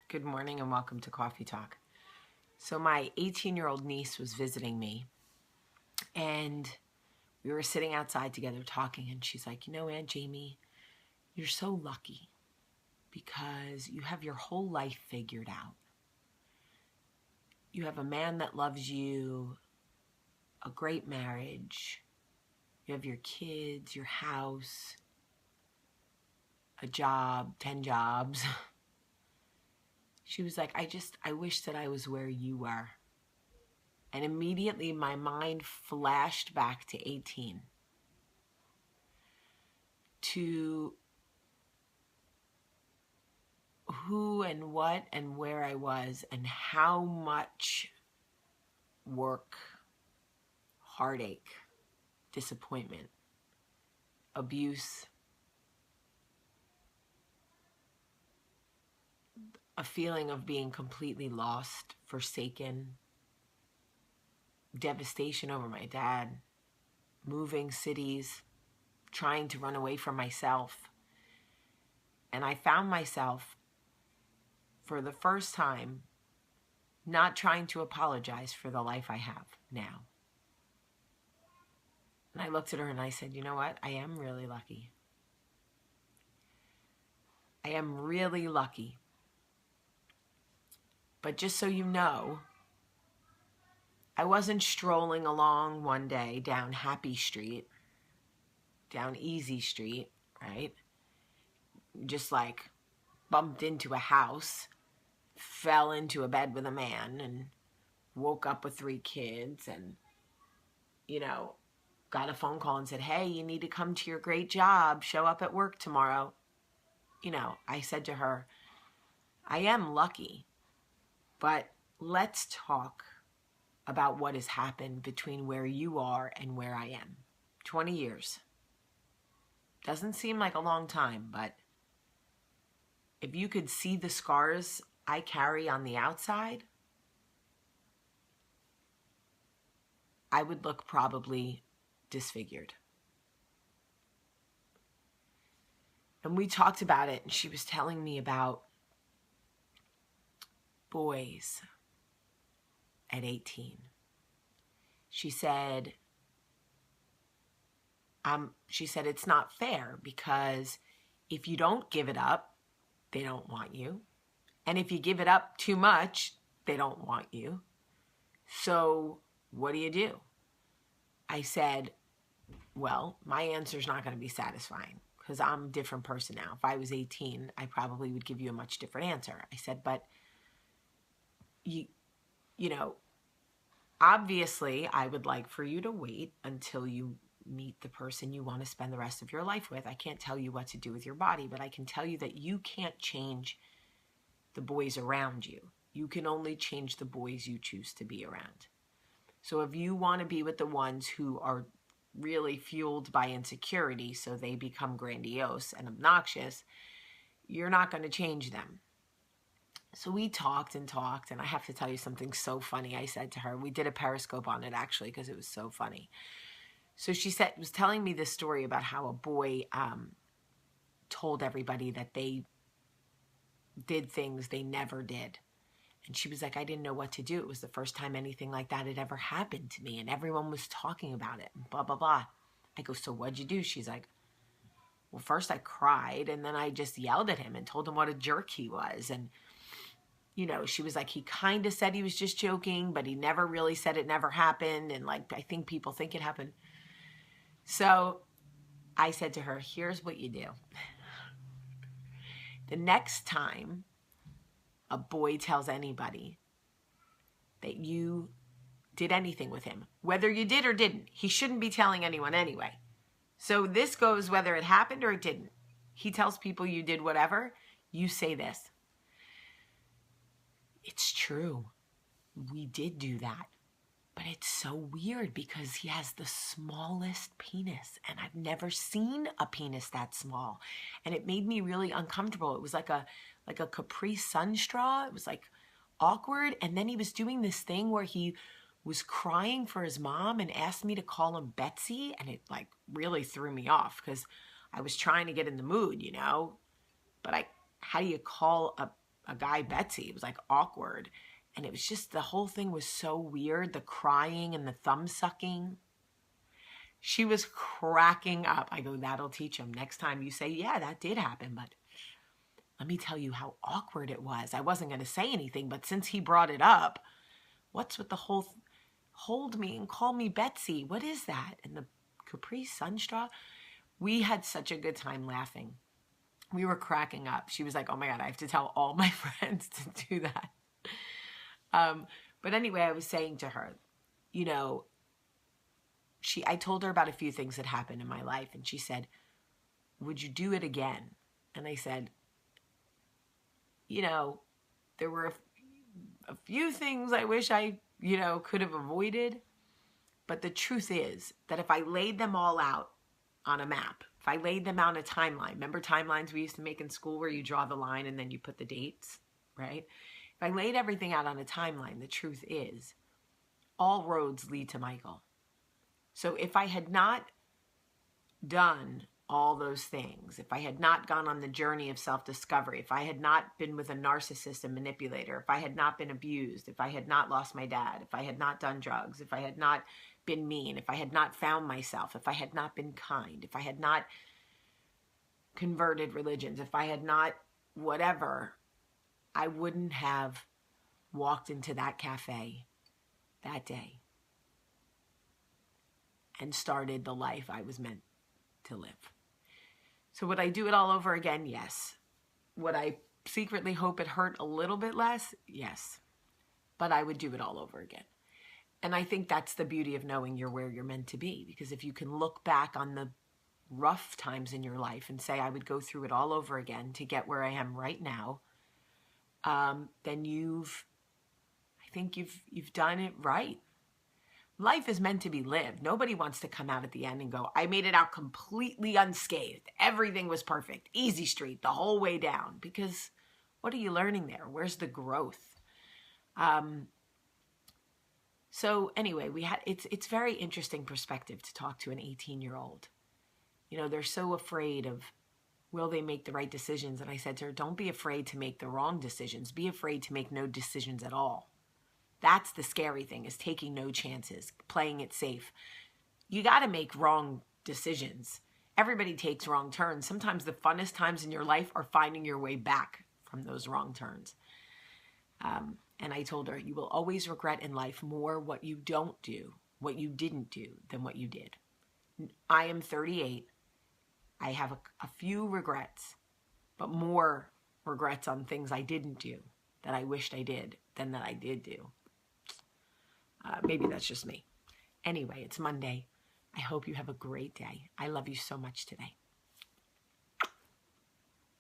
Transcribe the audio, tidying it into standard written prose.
Good morning and welcome to Coffee Talk. So my 18-year-old niece was visiting me and we were sitting outside together talking, and she's like, Aunt Jamie, you're so lucky because you have your whole life figured out. You have a man that loves you, a great marriage, you have your kids, your house, a job, 10 jobs. She was like, I wish that I was where you were. And immediately my mind flashed back to 18, to who and what and where I was and how much work, heartache, disappointment, abuse, a feeling of being completely lost, forsaken, devastation over my dad, moving cities, trying to run away from myself. And I found myself, for the first time, not trying to apologize for the life I have now. And I looked at her and I said, you know what? I am really lucky. I am really lucky. But just so you know, I wasn't strolling along one day down Happy Street, down Easy Street, right? Just like bumped into a house, fell into a bed with a man, and woke up with 3 kids, and, got a phone call and said, hey, you need to come to your great job, show up at work tomorrow. I said to her, I am lucky, but let's talk about what has happened between where you are and where I am. 20 years. Doesn't seem like a long time, but if you could see the scars I carry on the outside, I would look probably disfigured. And we talked about it, and she was telling me about boys at 18. She said, it's not fair because if you don't give it up, they don't want you. And if you give it up too much, they don't want you. So what do? I said, well, my answer is not going to be satisfying because I'm a different person now. If I was 18, I probably would give you a much different answer. I said, but obviously I would like for you to wait until you meet the person you want to spend the rest of your life with. I can't tell you what to do with your body, but I can tell you that you can't change the boys around you. You can only change the boys you choose to be around. So if you want to be with the ones who are really fueled by insecurity, so they become grandiose and obnoxious, you're not going to change them. So we talked and talked, and I have to tell you something so funny I said to her. We did a Periscope on it, actually, because it was so funny. So she was telling me this story about how a boy told everybody that they did things they never did. And she was like, I didn't know what to do. It was the first time anything like that had ever happened to me, and everyone was talking about it, and blah, blah, blah. I go, so what'd you do? She's like, well, first I cried, and then I just yelled at him and told him what a jerk he was. And she was like, he kind of said he was just joking, but he never really said it never happened. And I think people think it happened. So I said to her, here's what you do. The next time a boy tells anybody that you did anything with him, whether you did or didn't, he shouldn't be telling anyone anyway. So this goes whether it happened or it didn't. He tells people you did whatever, you say this. It's true. We did do that. But it's so weird because he has the smallest penis, and I've never seen a penis that small. And it made me really uncomfortable. It was like a Capri Sun straw. It was awkward. And then he was doing this thing where he was crying for his mom and asked me to call him Betsy. And it really threw me off because I was trying to get in the mood, But how do you call a guy, Betsy. It was like awkward. And it was just, the whole thing was so weird. The crying and the thumb sucking. She was cracking up. I go, that'll teach him. Next time you say, yeah, that did happen. But let me tell you how awkward it was. I wasn't going to say anything, but since he brought it up, what's with the whole hold me and call me Betsy? What is that? And the Capri Sun straw? We had such a good time laughing. We were cracking up. She was like, oh my God, I have to tell all my friends to do that. But anyway, I was saying to her, you know, I told her about a few things that happened in my life. And she said, would you do it again? And I said, you know, there were a few things I wish I, you know, could have avoided. But the truth is that if I laid them all out on a map, if I laid them out on a timeline, remember timelines we used to make in school where you draw the line and then you put the dates, right? If I laid everything out on a timeline, the truth is all roads lead to Michael. So if I had not done all those things, if I had not gone on the journey of self-discovery, if I had not been with a narcissist and manipulator, if I had not been abused, if I had not lost my dad, if I had not done drugs, if I had not been mean, if I had not found myself, if I had not been kind, if I had not converted religions, if I had not whatever, I wouldn't have walked into that cafe that day and started the life I was meant to live. So would I do it all over again? Yes. Would I secretly hope it hurt a little bit less? Yes. But I would do it all over again. And I think that's the beauty of knowing you're where you're meant to be. Because if you can look back on the rough times in your life and say, I would go through it all over again to get where I am right now, then I think you've done it right. Life is meant to be lived. Nobody wants to come out at the end and go, I made it out completely unscathed. Everything was perfect. Easy street the whole way down. Because what are you learning there? Where's the growth? So anyway, it's very interesting perspective to talk to an 18-year-old. You know, they're so afraid of, will they make the right decisions? And I said to her, don't be afraid to make the wrong decisions. Be afraid to make no decisions at all. That's the scary thing, is taking no chances, playing it safe. You got to make wrong decisions. Everybody takes wrong turns. Sometimes the funnest times in your life are finding your way back from those wrong turns. And I told her, you will always regret in life more what you don't do, what you didn't do, than what you did. I am 38. I have a few regrets, but more regrets on things I didn't do that I wished I did than that I did do. Maybe that's just me. Anyway, it's Monday. I hope you have a great day. I love you so much today.